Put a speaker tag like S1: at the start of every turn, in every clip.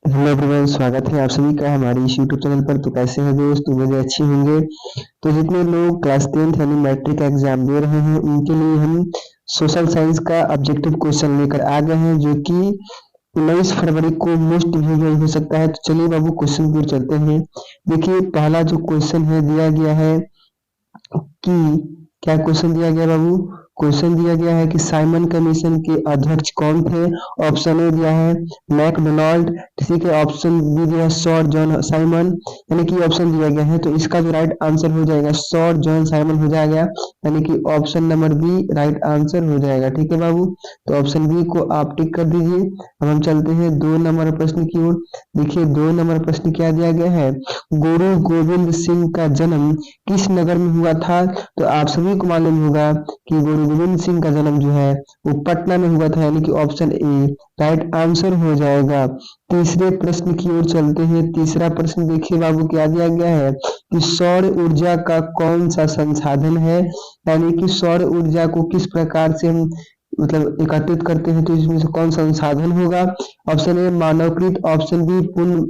S1: Hello everyone, स्वागत है आप सभी का हमारे इस यूट्यूब चैनल पर। तो कैसे हैं दोस्त? उम्मीद है अच्छे होंगे। तो जितने लोग क्लास 10th यानी मैट्रिक का एग्जाम दे रहे हैं उनके लिए हम सोशल साइंस का ऑब्जेक्टिव क्वेश्चन लेकर आ गए हैं, जो कि 19 फरवरी को मोस्ट रिव्यू हो सकता है। तो चलिए बाबू क्वेश्चन की ओर चलते हैं। देखिए, पहला जो क्वेश्चन है दिया गया है कि क्या क्वेश्चन दिया गया बाबू? क्वेश्चन दिया गया है कि साइमन कमीशन के अध्यक्ष कौन थे? ऑप्शन ए दिया है मैकडोनाल्ड, ठीक है। ऑप्शन बी दिया है सर जॉन साइमन, यानी कि ऑप्शन दिया गया है। तो इसका जो राइट आंसर हो जाएगा सर जॉन साइमन हो जाएगा, यानी कि option number B right answer हो जाएगा। ठीक है बाबू, तो ऑप्शन बी को आप टिक कर दीजिए। अब हम चलते हैं 2 नंबर प्रश्न की ओर। देखिए, 2 नंबर प्रश्न क्या दिया गया है? गुरु गोविंद सिंह का जन्म किस नगर में हुआ था? तो आप सभी को मालूम होगा कि गुरु गोविंद सिंह का जन्म जो है वो पटना में हुआ था, यानी कि ऑप्शन ए राइट आंसर हो जाएगा। तीसरे प्रश्न की ओर चलते हैं। तीसरा प्रश्न देखिए बाबू, क्या दिया गया है कि सौर ऊर्जा का कौन सा संसाधन है, यानी कि सौर ऊर्जा को किस प्रकार से हम मतलब एकत्रित करते हैं, तो इसमें से कौन सा संसाधन होगा? ऑप्शन ए मानवकृत, ऑप्शन बी पूर्ण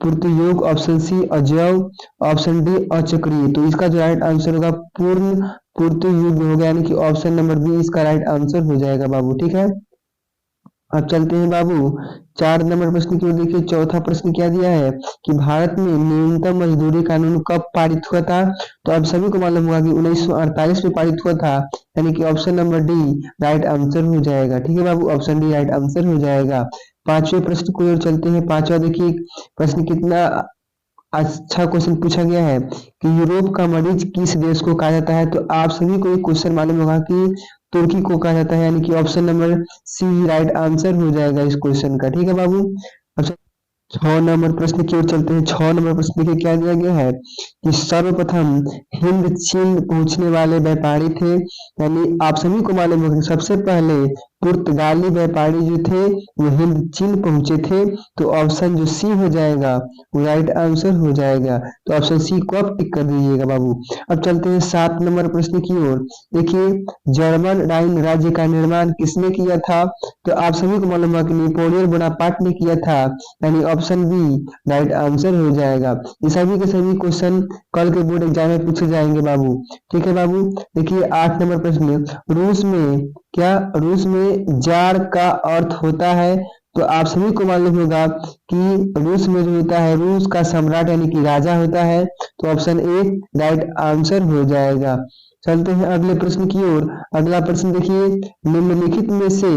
S1: पूर्ति योग, ऑप्शन सी अजैव, ऑप्शन डी अचक्रीय। तो इसका जो राइट आंसर होगा पूर्ण पूर्ति युग होगा, यानी कि ऑप्शन नंबर बी इसका राइट आंसर हो जाएगा बाबू। ठीक है, अब चलते हैं बाबू 4 नंबर प्रश्न की ओर। देखिए, चौथा प्रश्न क्या दिया है कि भारत में न्यूनतम मजदूरी कानून कब पारित हुआ था? तो आप सभी को मालूम होगा कि 1948 में पारित हुआ था, यानी कि option number D right answer हो जाएगा। ठीक है बाबू, ऑप्शन डी राइट आंसर हो जाएगा। पांचवें प्रश्न की ओर चलते हैं। पांचवा देखिए प्रश्न कितना अच्छा क्वेश्चन पूछा गया है कि यूरोप का मरीज किस देश को कहा जाता है? तो आप सभी को एक क्वेश्चन मालूम होगा कि तुर्की को कहा जाता है, यानी कि option number C right answer हो जाएगा इस क्वेश्चन का। ठीक है बाबू, अब 6 नंबर प्रश्न की ओर चलते हैं। 6 नंबर प्रश्न देखिए क्या दिया गया है कि सर्वप्रथम हिंद चीन पहुंचने वाले व्यापारी थे, यानी आप सभी को मालूम होगा कि सबसे पहले पुर्तगाली व्यापारी जो थे वो हिंद चीन पहुंचे थे। तो ऑप्शन जो सी हो जाएगा वो राइट आंसर हो जाएगा। तो ऑप्शन सी को आप टिक कर दीजिएगा बाबू। अब चलते हैं 7 नंबर प्रश्न की ओर। देखिए, जर्मन राइन राज्य का निर्माण किसने किया था? तो आप सभी को मालूम होगा कि नेपोलियन बोनापार्ट ने किया था, यानी ऑप्शन बी राइट आंसर हो जाएगा। ये सभी के सभी क्वेश्चन कल के बोर्ड एग्जाम में पूछे जाएंगे बाबू। ठीक है बाबू, देखिए 8 नंबर प्रश्न, रूस में जार का अर्थ होता है? तो आप सभी को मालूम होगा कि रूस में जो होता है रूस का सम्राट यानी कि राजा होता है। तो ऑप्शन ए राइट आंसर हो जाएगा। चलते हैं अगले प्रश्न की ओर। अगला प्रश्न देखिए, निम्नलिखित में से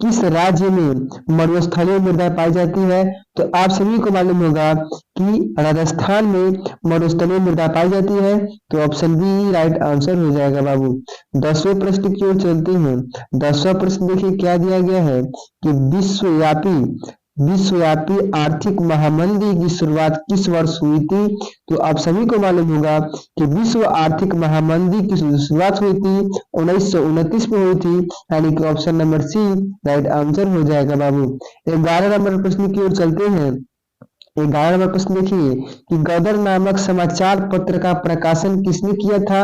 S1: किस राज्य में मरुस्थलीय मृदा पाई जाती है? तो आप सभी को मालूम होगा कि राजस्थान में मरुस्थलीय मृदा पाई जाती है। तो ऑप्शन बी राइट आंसर हो जाएगा बाबू। 10वें प्रश्न की ओर चलते हैं। 10वां प्रश्न देखिए क्या दिया गया है कि विश्वव्यापी आर्थिक महामंदी की शुरुआत किस वर्ष हुई थी? तो आप सभी को मालूम होगा कि विश्व आर्थिक महामंदी की शुरुआत हुई थी 1929 में हुई थी, यानी कि option number C right answer हो जाएगा बाबू। 11 नंबर प्रश्न की ओर चलते हैं। 11 नंबर प्रश्न देखिए कि गदर नामक समाचार पत्र का प्रकाशन किसने किया था?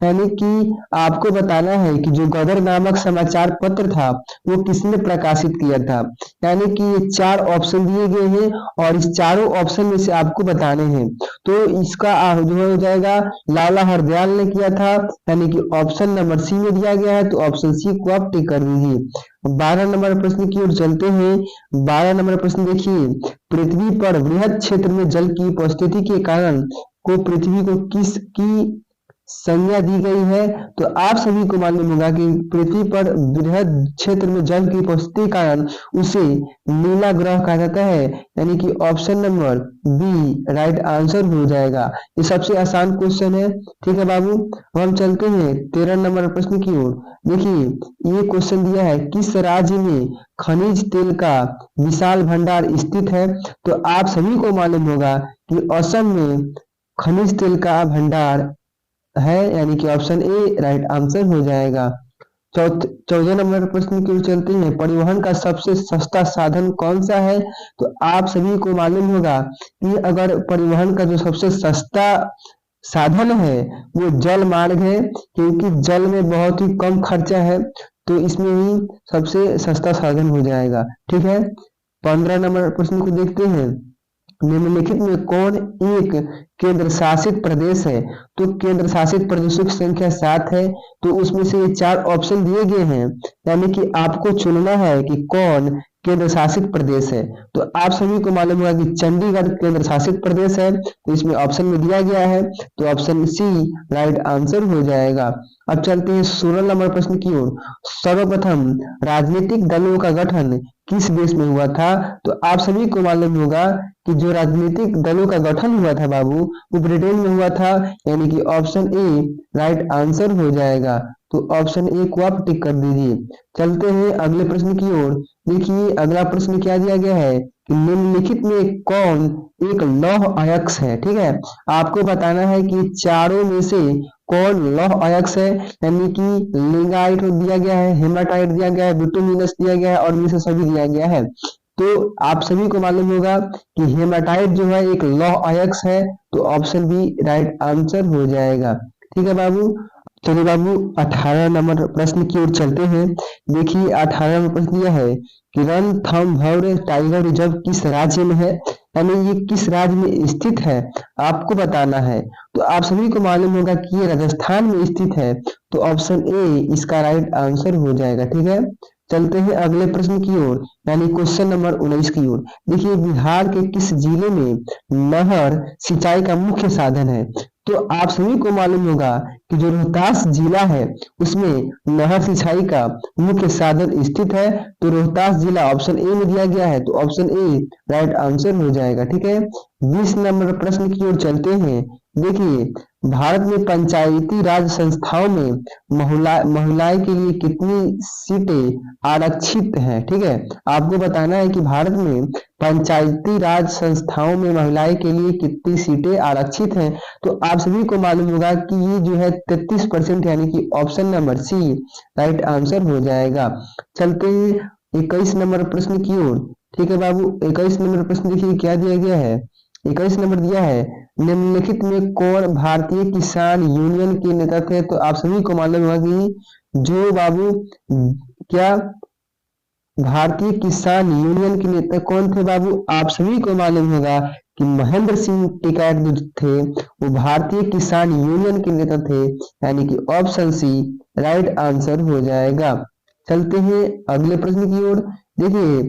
S1: यानी कि आपको बताना है कि जो गदर नामक समाचार पत्र था वो किसने प्रकाशित किया था। यानी कि ये 4 ऑप्शन दिए गए हैं और इस चारों ऑप्शन में से आपको बताने हैं। तो इसका जो हो जाएगा लाला हरदयाल ने किया था, यानी कि ऑप्शन नंबर सी में दिया गया है। तो ऑप्शन सी को आप टिक कर दीजिए। 12 नंबर प्रश्न की ओर चलते हैं। 12 नंबर प्रश्न देखिए, पृथ्वी पर वृहद क्षेत्र में जल की उपस्थिति के कारण को पृथ्वी को किसकी संज्ञा दी गई है? तो आप सभी को मालूम होगा कि पृथ्वी पर वृहद क्षेत्र में जल की उपस्थिति के कारण उसे नीला ग्रह कहा जाता है, यानी कि option number B right answer हो जाएगा। ये सबसे आसान क्वेश्चन है। ठीक है बाबू, अब हम चलते हैं 13 नंबर प्रश्न की ओर। देखिए, ये क्वेश्चन दिया है किस राज्य में खनिज तेल का विशाल भंडार स्थित है? तो आप सभी को मालूम होगा कि असम में खनिज तेल का भंडार है, यानी कि ऑप्शन ए राइट आंसर हो जाएगा। 14 नंबर प्रश्न की ओर चलते हैं। परिवहन का सबसे सस्ता साधन कौन सा है? तो आप सभी को मालूम होगा कि अगर परिवहन का जो सबसे सस्ता साधन है वो जल मार्ग है, क्योंकि जल में बहुत ही कम खर्चा है। तो इसमें ही सबसे सस्ता साधन हो जाएगा। ठीक है, 15 नंबर प्रश्न को देखते हैं। निम्नलिखित में कौन एक केंद्र शासित प्रदेश है? तो केंद्र शासित प्रदेशों की संख्या 7 है। तो उसमें से ये 4 ऑप्शन दिए गए हैं, यानी कि आपको चुनना है कि कौन केंद्र शासित प्रदेश है। तो आप सभी को मालूम होगा कि चंडीगढ़ केंद्र शासित प्रदेश है, तो इसमें ऑप्शन में दिया गया है, तो ऑप्शन सी राइट आंसर हो जाएगा। अब चलते हैं 16 नंबर प्रश्न की ओर। सर्वप्रथम राजनीतिक दलों का गठन किस देश में हुआ था? तो आप सभी को मालूम होगा कि जो राजनीतिक दलों का गठन हुआ था बाबू, वो ब्रिटेन में हुआ था, यानी कि ऑप्शन ए राइट आंसर हो जाएगा। तो ऑप्शन ए को आप टिक कर दीजिए। चलते हैं अगले प्रश्न की ओर। देखिए अगला प्रश्न क्या दिया गया है कि निम्नलिखित में कौन एक लौह अयस्क है? ठीक है, आपको बताना है कि चारों में से कौन लौह अयस्क है, यानी कि लिंगाइट दिया गया है, हेमाटाइट दिया गया है, बिटुमिनस दिया गया है और इनमें से सभी दिया गया है। तो आप सभी को मालूम होगा कि हेमाटाइट जो है एक लौह अयस्क है, तो ऑप्शन बी राइट आंसर हो जाएगा। ठीक है बाबू। चलिए बाबू 18 नंबर प्रश्न की ओर चलते हैं। देखिए 18 नंबर प्रश्न यह है कि रणथंभौर टाइगर रिजर्व किस राज्य में है, यानी ये किस राज्य में स्थित है, आपको बताना है। तो आप सभी को मालूम होगा कि ये राजस्थान में स्थित है, तो ऑप्शन ए इसका राइट आंसर हो जाएगा। ठीक है, चलते हैं अगले प्रश्न की ओर, यानी क्वेश्चन नंबर 19 की ओर। देखिए बिहार के किस जिले में नहर सिंचाई का मुख्य साधन है? तो आप सभी को मालूम होगा कि जो रोहतास जिला है उसमें नहर सिंचाई का मुख्य साधन स्थित है, तो रोहतास जिला ऑप्शन ए में दिया गया है, तो ऑप्शन ए राइट आंसर हो जाएगा। ठीक है, 20 नंबर प्रश्न की ओर चलते हैं। देखिए भारत में पंचायती राज संस्थाओं में महिलाएं के लिए कितनी सीटें आरक्षित हैं? ठीक है, आपको बताना है कि भारत में पंचायती राज संस्थाओं में महिलाएं के लिए कितनी सीटें आरक्षित हैं। तो आप सभी को मालूम होगा कि ये जो है 33%, यानी कि option number C right answer हो जाएगा। चलते हैं 21 नंबर प्रश्न की ओर। ठीक है बाबू, 21 नंबर प्रश्न देखिए क्या दिया गया है। 21 नंबर दिया है निम्नलिखित में कौन भारतीय किसान यूनियन के नेता थे? तो आप सभी को मालूम होगा कि जो बाबू क्या भारतीय किसान यूनियन के नेता कौन थे बाबू? आप सभी को मालूम होगा कि महेंद्र सिंह टिकैत जो थे वो भारतीय किसान यूनियन के नेता थे, यानी कि ऑप्शन सी राइट आंसर हो जाएगा। चलते हैं अगले प्रश्न की ओर। देखिए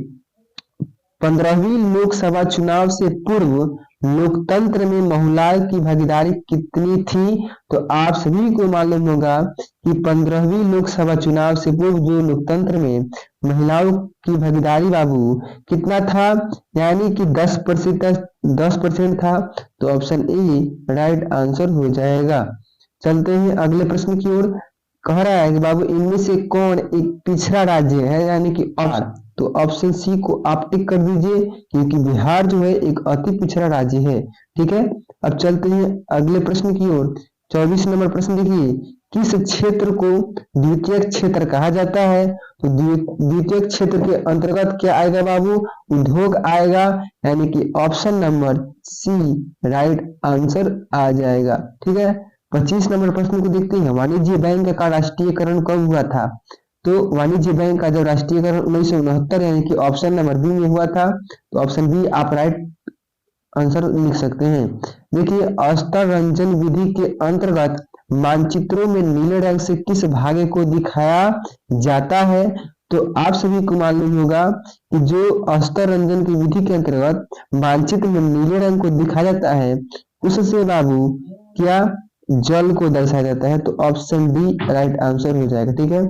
S1: 15वीं लोकसभा चुनाव से पूर्व लोकतंत्र में महिलाओं की भागीदारी कितनी थी? तो आप सभी को मालूम होगा कि 15वीं लोकसभा चुनाव से पूर्व जो लोकतंत्र में महिलाओं की भागीदारी बाबू कितना था, यानी कि 10% था, तो ऑप्शन ए राइट आंसर हो जाएगा। चलते हैं अगले प्रश्न की ओर। कह रहा है कि बाबू इनमें से कौन एक पिछड़ा राज्य है, यानी कि बिहार, तो ऑप्शन सी को आप टिक कर दीजिए, क्योंकि बिहार जो है एक अति पिछड़ा राज्य है। ठीक है, अब चलते हैं अगले प्रश्न की ओर। 24 नंबर प्रश्न देखिए, किस क्षेत्र को द्वितीयक क्षेत्र कहा जाता है? तो द्वितीयक क्षेत्र के अंतर्गत क्या आएगा बाबू? उद्योग आएगा, यानी कि option number C right answer आ जाएगा। ठीक है, 25 नंबर प्रश्न को देखते हैं। वाणिज्य बैंक का राष्ट्रीयकरण कब हुआ था? तो वाणिज्य बैंक का जब राष्ट्रीयकरण 1969, यानी कि ऑप्शन नंबर बी में हुआ था, तो ऑप्शन बी आप राइट आंसर लिख सकते हैं। देखिए अस्तर रंजन विधि के अंतर्गत मानचित्रों में नीले रंग से किस भागे को दिखाया जाता है? तो आप सभी को मालूम होगा कि जो अस्तर रंजन की विधि के अंतर्गत मानचित्र में नीले रंग को दिखाया जाता है, उससे बाबू क्या जल को दर्शाया जाता है, तो ऑप्शन डी राइट आंसर हो जाएगा। ठीक है,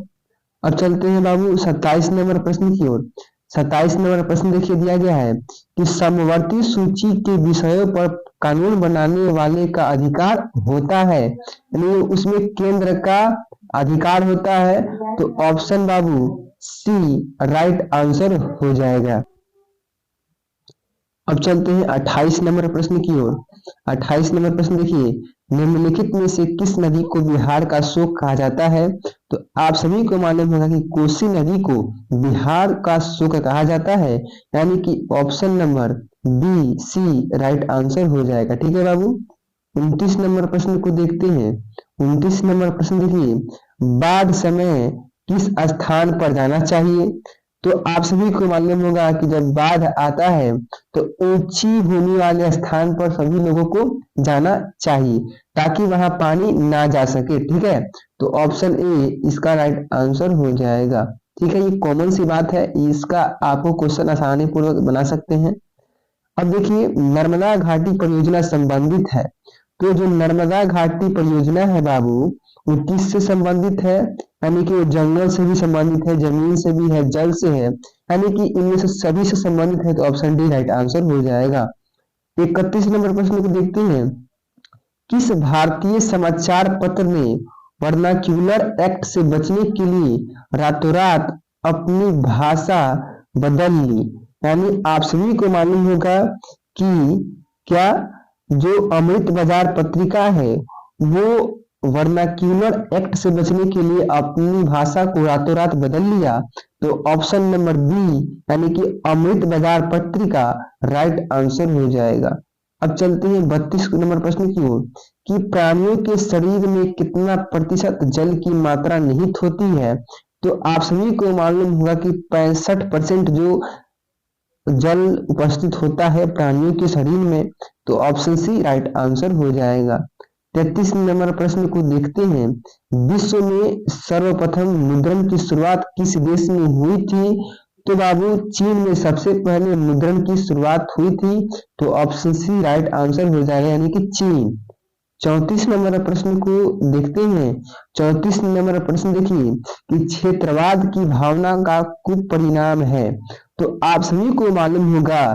S1: अब चलते हैं बाबू 27 नंबर प्रश्न की ओर। 27 नंबर प्रश्न देखिए दिया गया है कि समवर्ती सूची के विषयों पर कानून बनाने वाले का अधिकार होता है, यानी उसमें केंद्र का अधिकार होता है, तो ऑप्शन बाबू सी राइट आंसर हो जाएगा। अब चलते हैं 28 नंबर प्रश्न की ओर। 28 नंबर प्रश्न देखिए, निम्नलिखित में से किस नदी को बिहार का शोक कहा जाता है? तो आप सभी को मालूम होगा कि कोसी नदी को बिहार का शोक कहा जाता है, यानी कि option number B C right answer हो जाएगा। ठीक है बाबू, 29 नंबर प्रश्न को देखते हैं। 29 नंबर प्रश्न देखिए, बाढ़ समय किस स्थान पर जाना चाहिए? तो आप सभी को मालूम होगा कि जब बाढ़ आता है तो ऊंची भूमि वाले स्थान पर सभी लोगों को जाना चाहिए ताकि वहां पानी ना जा सके। ठीक है, तो ऑप्शन ए इसका राइट आंसर हो जाएगा। ठीक है, ये कॉमन सी बात है, इसका आपको क्वेश्चन आसानी पूर्वक बना सकते हैं। अब देखिए, नर्मदा घाटी परियोजना संबंधित है, तो जो नर्मदा घाटी परियोजना है बाबू, वो किससे संबंधित है? यानी कि वो जंगल से भी संबंधित है, जमीन से भी है, जल से है, यानी कि इनमें से सभी से संबंधित है, तो ऑप्शन डी राइट आंसर हो जाएगा। 31 नंबर प्रश्न को देखते हैं। किस भारतीय समाचार पत्र ने वर्नाक्यूलर एक्ट से बचने के लिए रातों रात अपनी भाषा बदल ली? यानी आप सभी को मालूम होगा कि क्या जो अमृत बाजार पत्रिका है वो वर्नाक्यूलर एक्ट से बचने के लिए अपनी भाषा को रातों रात बदल लिया, तो ऑप्शन नंबर बी यानी कि अमृत बाजार पत्रिका राइट आंसर हो जाएगा। अब चलते हैं 32 नंबर प्रश्न की ओर कि प्राणियों के शरीर में कितना प्रतिशत जल की मात्रा निहित होती है? तो आप सभी को मालूम होगा कि 65% जो जल उपस्थित होता है प्राणियों के शरीर में, तो ऑप्शन सी राइट आंसर हो जाएगा। 33 नंबर प्रश्न को देखते हैं। विश्व में सर्वप्रथम मुद्रण की शुरुआत किस देश में हुई थी? तो बाबू चीन में सबसे पहले मुद्रण की शुरुआत हुई थी, तो ऑप्शन सी राइट आंसर हो जाएगा, यानी कि चीन। 34 नंबर प्रश्न को देखते हैं। 34 नंबर प्रश्न देखिए कि क्षेत्रवाद की भावना का कुपरिणाम है। तो आप सभी को मालूम होगा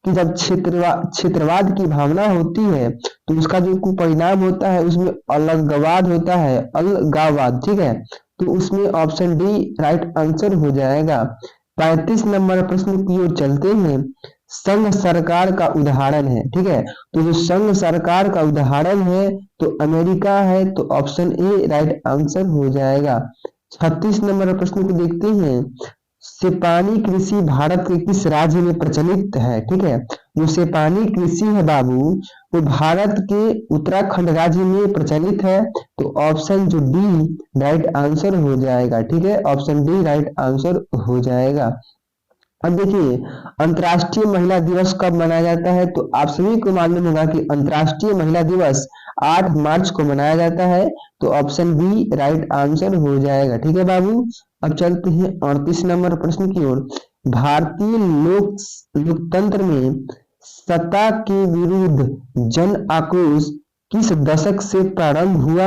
S1: कि जब क्षेत्रवाद की भावना होती है तो उसका जो कुपरिणाम होता है उसमें अलगाववाद होता है, अलगाववाद। ठीक है, तो उसमें ऑप्शन डी राइट आंसर हो जाएगा। 35 नंबर प्रश्न की ओर चलते हैं। संघ सरकार का उदाहरण है। ठीक है, तो जो संघ सरकार का उदाहरण है तो अमेरिका है, तो ऑप्शन ए राइट आंसर हो जाएगा। 36 नंबर प्रश्न को देखते हैं। सेपानी कृषि भारत के किस राज्य में प्रचलित है? ठीक है, जो सेपानी कृषि है बाबू वो भारत के उत्तराखंड राज्य में प्रचलित है, तो ऑप्शन जो डी राइट आंसर हो जाएगा। ठीक है, ऑप्शन डी राइट आंसर हो जाएगा। अब देखिए, अंतर्राष्ट्रीय महिला दिवस कब मनाया जाता है? तो आप सभी को मालूम होगा कि अंतर्राष्ट्रीय महिला दिवस 8 मार्च को मनाया जाता है, तो ऑप्शन बी राइट आंसर हो जाएगा। ठीक है बाबू, अब चलते हैं 38 नंबर प्रश्न की ओर। भारतीय लोकतंत्र में सत्ता के विरुद्ध जन आक्रोश किस दशक से प्रारंभ हुआ?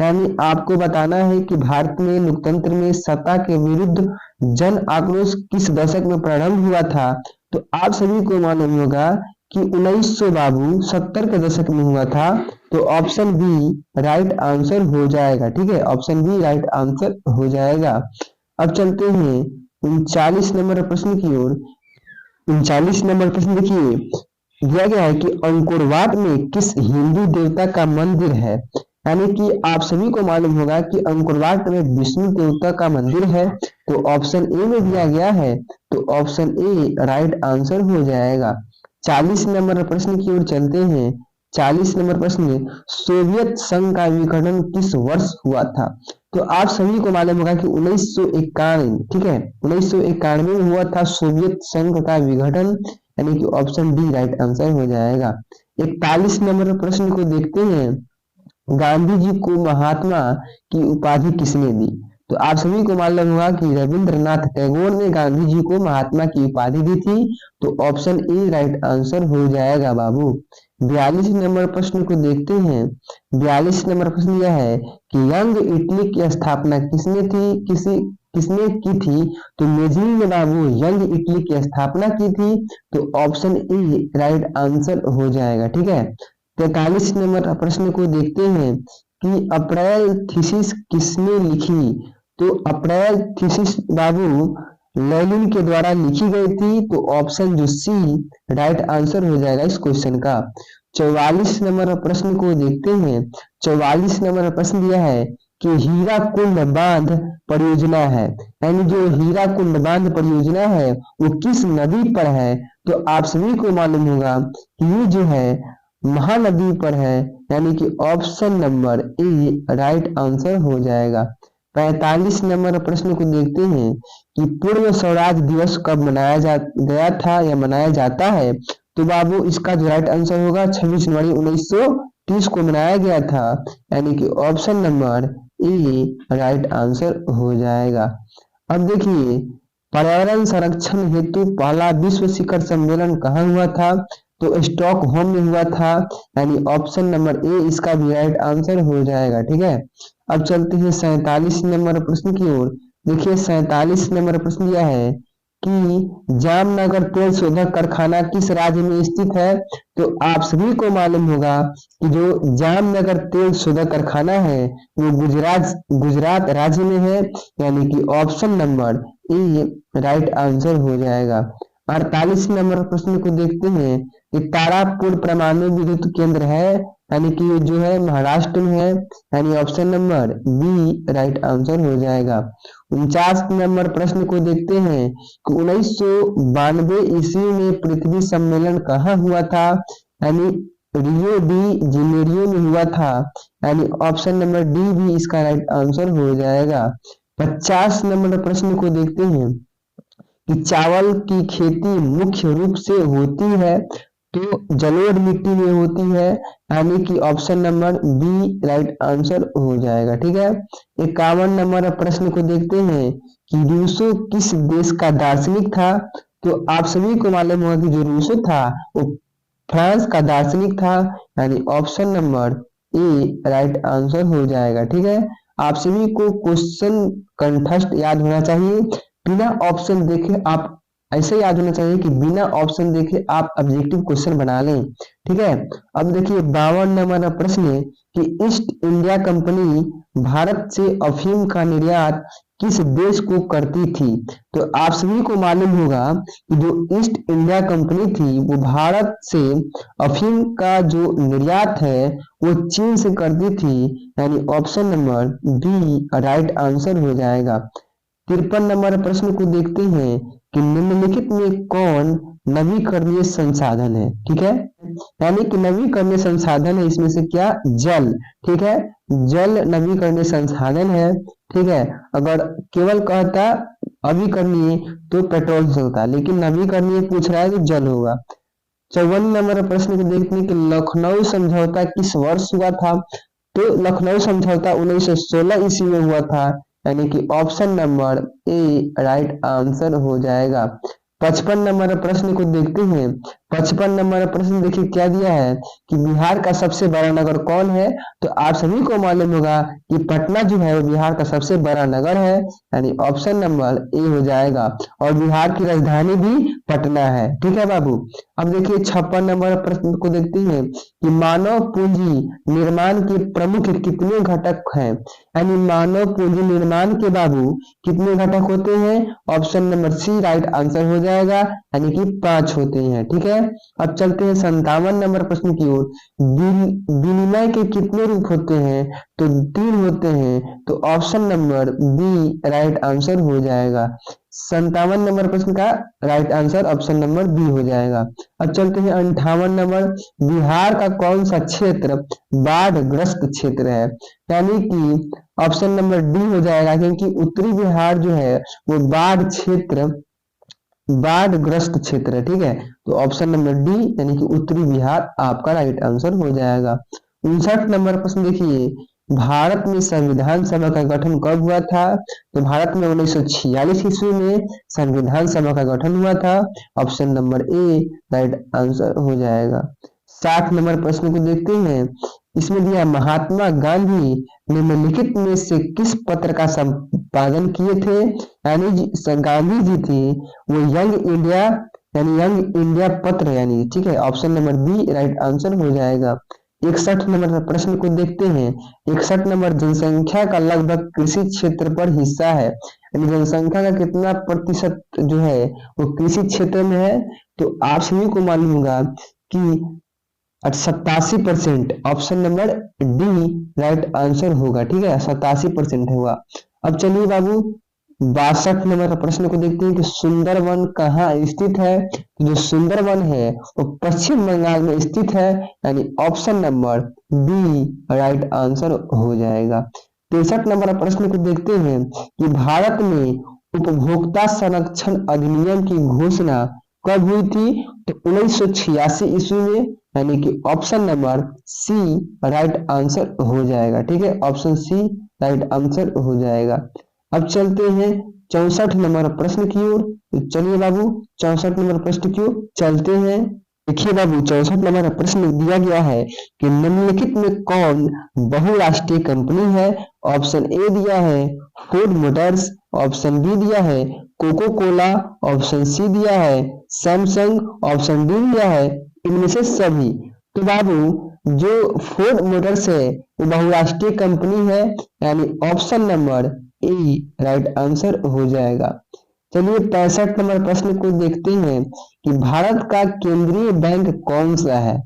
S1: यानी आपको बताना है कि भारत में लोकतंत्र में सत्ता के विरुद्ध जन आक्रोश किस दशक में प्रारंभ हुआ था? तो आप सभी को मालूम होगा कि 1970 के दशक में हुआ था, तो ऑप्शन बी राइट आंसर हो जाएगा। ठीक है, ऑप्शन बी राइट आंसर हो जाएगा। अब चलते हैं 39 नंबर प्रश्न की ओर। 39 नंबर प्रश्न देखिए, दिया गया है कि अंकोरवाट में किस हिंदू देवता का मंदिर है? यानी कि आप सभी को मालूम होगा कि अंकोरवाट में विष्णु देवता का मंदिर है, तो ऑप्शन ए में दिया गया है, तो ऑप्शन ए राइट आंसर हो जाएगा। 40 नंबर प्रश्न की ओर चलते हैं। 40 नंबर प्रश्न, सोवियत संघ का विघटन किस वर्ष हुआ था? तो आप सभी को मालूम होगा कि 1991, ठीक है, 1991 में हुआ था सोवियत संघ का विघटन, यानी कि ऑप्शन डी राइट आंसर हो जाएगा। 41 नंबर प्रश्न को देखते हैं। गांधी जी को महात्मा की उपाधि किसने दी? तो आप सभी को मालूम होगा कि रविंद्रनाथ टैगोर ने गांधी जी को महात्मा की उपाधि दी थी, तो ऑप्शन ए राइट आंसर हो जाएगा बाबू। 42 नंबर प्रश्न को देखते हैं। 42 नंबर प्रश्न यह है कि यंग इटली की स्थापना किसने की थी? तो मेजिल ने बाबू यंग इटली की स्थापना की थी, तो ऑप्शन ए राइट आंसर हो जाएगा। ठीक है, 43 नंबर प्रश्न को देखते हैं कि अप्रैल थीसिस किसने लिखी? तो अप्रैल थीसिस बाबू लेनिन के द्वारा लिखी गई थी, तो ऑप्शन जो सी राइट आंसर हो जाएगा इस क्वेश्चन का। 44 नंबर प्रश्न को देखते हैं। 44 नंबर प्रश्न यह है कि हीराकुंड बांध परियोजना है, यानी जो हीराकुंड बांध परियोजना है वो किस नदी पर है? तो आप सभी को मालूम होगा कि ये जो है महानदी पर है, यानी कि option number A right answer हो जाएगा। 45 नंबर प्रश्न को देखते हैं कि पूर्व स्वराज दिवस कब मनाया गया था या मनाया जाता है। तो बाबू इसका जो राइट आंसर होगा 26 जनवरी 1930 को मनाया गया था, यानी कि option number A right answer हो जाएगा। अब देखिए, पर्यावरण संरक्षण हेतु पहला विश्व शिखर सम्मेलन कहाँ हुआ था। तो स्टॉकहोम में हुआ था, यानी ऑप्शन नंबर ए इसका भी राइट आंसर हो जाएगा। ठीक है, अब चलते हैं 47 नंबर प्रश्न की ओर। देखिए 47 नंबर प्रश्न यह है कि जामनगर तेल शोधक कारखाना किस राज्य में स्थित है। तो आप सभी को मालूम होगा कि जो जामनगर तेल शोधक कारखाना है वो गुजरात राज्य में है, यानी कि option number A right answer हो जाएगा। 48 नंबर प्रश्न को देखते हैं कि तारापुर परमाणु विद्युत केंद्र है, यानी कि ये जो है महाराष्ट्र में है, यानी option number B right answer हो जाएगा। 49 नंबर प्रश्न को देखते हैं कि 1992 ईस्वी में पृथ्वी सम्मेलन कहाँ हुआ था, यानी रियो डी जेनेरियो में हुआ था, यानी ऑप्शन नंबर डी भी इसका राइट आंसर हो जाएगा। 50 नंबर प्रश्न को देखते हैं कि चावल की खेती मुख्य रूप से होती है तो जलोढ़ मिट्टी में होती है, यानी कि option number B right answer हो जाएगा। ठीक है, 51 नंबर प्रश्न को देखते हैं कि रूसो किस देश का दार्शनिक था। तो आप सभी को मालूम होगा कि जो रूसो था वो फ्रांस का दार्शनिक था, यानी option number A right answer हो जाएगा। ठीक है, आप सभी को क्वेश्चन कंठस्थ याद होना चाहिए, बिना ऑप्शन देखे आप ऐसे याद होना चाहिए कि बिना ऑप्शन देखे आप ऑब्जेक्टिव क्वेश्चन बना लें। ठीक है, अब देखिए 52 नंबर प्रश्न है कि ईस्ट इंडिया कंपनी भारत से अफीम का निर्यात किस देश को करती थी। तो आप सभी को मालूम होगा कि जो ईस्ट इंडिया कंपनी थी वो भारत से अफीम का जो निर्यात है वो चीन से करती थी, यानी option number B right answer हो जाएगा। 53 नंबर प्रश्न को देखते हैं कि निम्नलिखित में कौन नवीकरणीय संसाधन है। ठीक है, यानी कि नवीकरणीय संसाधन है इसमें से क्या, जल। ठीक है, जल नवीकरणीय संसाधन है। ठीक है, अगर केवल कहता अभिकरणीय तो पेट्रोल से चलता, लेकिन नवीकरणीय पूछ रहा है तो जल होगा। 54 नंबर प्रश्न को देखते हैं कि लखनऊ समझौता किस वर्ष हुआ था। तो लखनऊ समझौता 1916 ईस्वी में हुआ था, यानी कि option number A right answer हो जाएगा। 55 नंबर प्रश्न को देखते हैं। 55 नंबर प्रश्न देखिए क्या दिया है कि बिहार का सबसे बड़ा नगर कौन है। तो आप सभी को मालूम होगा कि पटना जो है वो बिहार का सबसे बड़ा नगर है, यानी ऑप्शन नंबर ए हो जाएगा, और बिहार की राजधानी भी पटना है। ठीक है बाबू, अब देखिए 56 नंबर प्रश्न को देखते हैं कि मानव पूंजी निर्माण के प्रमुख कितने घटक हैं, यानी मानव पूंजी निर्माण के बाबू कितने घटक होते हैं। Option number C right answer हो जाएगा, यानी कि 5 होते हैं। ठीक है, अब चलते हैं 57 नंबर प्रश्न की ओर। विनिमय के कितने रूप होते हैं। तो 3 होते हैं, तो option number B right answer हो जाएगा। 57 नंबर प्रश्न का right answer option number B हो जाएगा। अब चलते हैं 58 नंबर, बिहार का कौन सा क्षेत्र बाढ़ ग्रस्त क्षेत्र है, यानी कि ऑप्शन नंबर डी हो जाएगा, क्योंकि उत्तरी बिहार जो है वो बाढ़ ग्रस्त क्षेत्र है। ठीक है, तो ऑप्शन नंबर डी यानी कि उत्तरी बिहार आपका राइट आंसर हो जाएगा। 59 नंबर प्रश्न देखिए, भारत में संविधान सभा का गठन कब हुआ था। तो भारत में 1946 ईस्वी में संविधान सभा का गठन हुआ था, option number A right answer हो जाएगा। 60 नंबर प्रश्न को देखते हैं, इसमें दिया महात्मा गांधी निम्नलिखित में से किस पत्र का संपादन किए थे, यानी गांधी जी थी वो यंग इंडिया पत्र, यानी ठीक है, option number B right answer हो जाएगा। 61 नंबर प्रश्न को देखते हैं। 61 नंबर, जनसंख्या का लगभग कृषि क्षेत्र पर हिस्सा है, यानी जनसंख्या का कितना प्रतिशत जो है वो कृषि क्षेत्र में है। तो आप सभी को मालूम होगा कि 87%, option number D right answer होगा। ठीक है, 87% होगा। अब चलिए बाबू 62 नंबर प्रश्न को देखते हैं कि सुंदरवन कहाँ स्थित है। तो जो सुंदरवन है वो पश्चिम बंगाल में स्थित है, यानी option number B right answer हो जाएगा। 63 नंबर प्रश्न को देखते हैं कि भारत में उपभोक्ता संरक्षण अधिनियम की घोषणा कब हुई थी? तो 1986 ईस्वी में, यानी कि option number C right answer हो जाएगा। ठीक है, ऑप्शन सी राइट आंसर हो जाएगा। अब चलते हैं 64 नंबर प्रश्न की ओर। तो चलिए बाबू 64 नंबर प्रश्न की ओर चलते हैं। देखिए बाबू 64 नंबर प्रश्न दिया गया है कि निम्नलिखित में कौन बहुराष्ट्रीय कंपनी है? ऑप्शन ए दिया है फोर्ड मोटर्स, ऑप्शन बी दिया है कोको कोला, ऑप्शन सी दिया है सैमसंग, ऑप्शन डी दिया है इनमें से सभी। तो बाबू जो फोर्ड मोटर्स है वो बहुराष्ट्रीय कंपनी है, यानी option number A right answer हो जाएगा। चलिए 65 नंबर प्रश्न को देखते हैं कि भारत का केंद्रीय बैंक कौन सा है?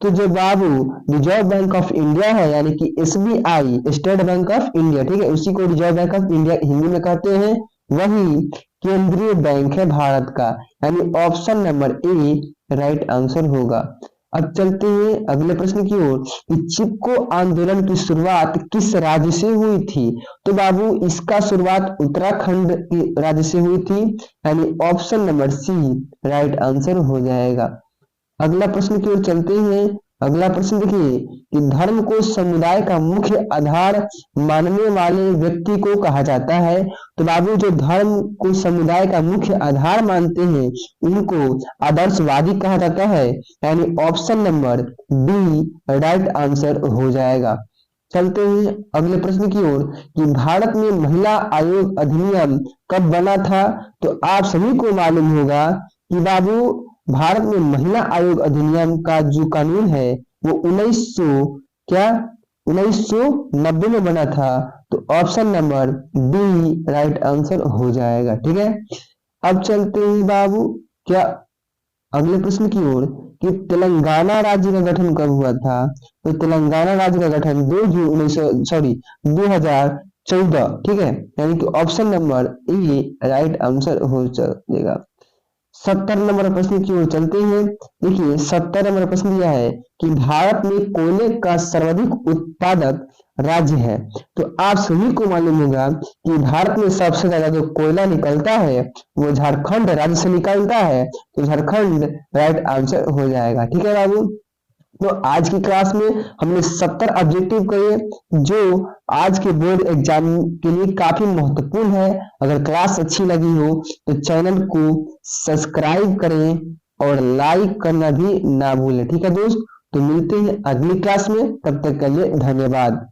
S1: तो जो बाबू रिजर्व बैंक ऑफ इंडिया है, यानी कि SBI, state bank of India, ठीक है, उसी को reserve bank of India Hindi में कहते हैं, वही केंद्रीय बैंक है भारत का, यानी option number A right answer होगा। अब चलते हैं अगले प्रश्न की ओर कि चिपको आंदोलन की शुरुआत किस राज्य से हुई थी? तो बाबू इसका शुरुआत उत्तराखंड के राज्य से हुई थी, यानी option number C right answer हो जाएगा। अगला प्रश्न की ओर चलते हैं। अगला प्रश्न देखिए कि धर्म को समुदाय का मुख्य आधार मानने वाले व्यक्ति को कहा जाता है। तो बाबू जो धर्म को समुदाय का मुख्य आधार मानते हैं उनको आदर्शवादी कहा जाता है, यानी option number D right answer हो जाएगा। चलते हैं अगले प्रश्न की ओर कि भारत में महिला आयोग अधिनियम कब बना था? तो आप सभी को मालूम होगा कि बाबू भारत में महिला आयोग अधिनियम का जो कानून है वो 1990 में बना था। तो option number D right answer हो जाएगा। ठीक है, अब चलते हैं बाबू क्या अगले प्रश्न की ओर कि तेलंगाना राज्य का गठन कब हुआ था? तो तेलंगाना राज्य का गठन 2014, ठीक है, यानी कि option number A right answer हो जाएगा। 70 नंबर प्रश्न की ओर चलते हैं। देखिए 70 नंबर प्रश्न दिया है कि भारत में कोयले का सर्वाधिक उत्पादक राज्य है। तो आप सभी को मालूम होगा कि भारत में सबसे ज्यादा जो कोयला निकलता है वो झारखंड राज्य से निकलता है, तो झारखंड राइट आंसर हो जाएगा। ठीक है बाबू, तो आज की क्लास में हमने 70 ऑब्जेक्टिव किए जो आज के बोर्ड एग्जाम के लिए काफी महत्वपूर्ण है। अगर क्लास अच्छी लगी हो तो चैनल को सब्सक्राइब करें और लाइक करना भी ना भूलें। ठीक है दोस्त, तो मिलते हैं अगली क्लास में, तब तक के लिए धन्यवाद।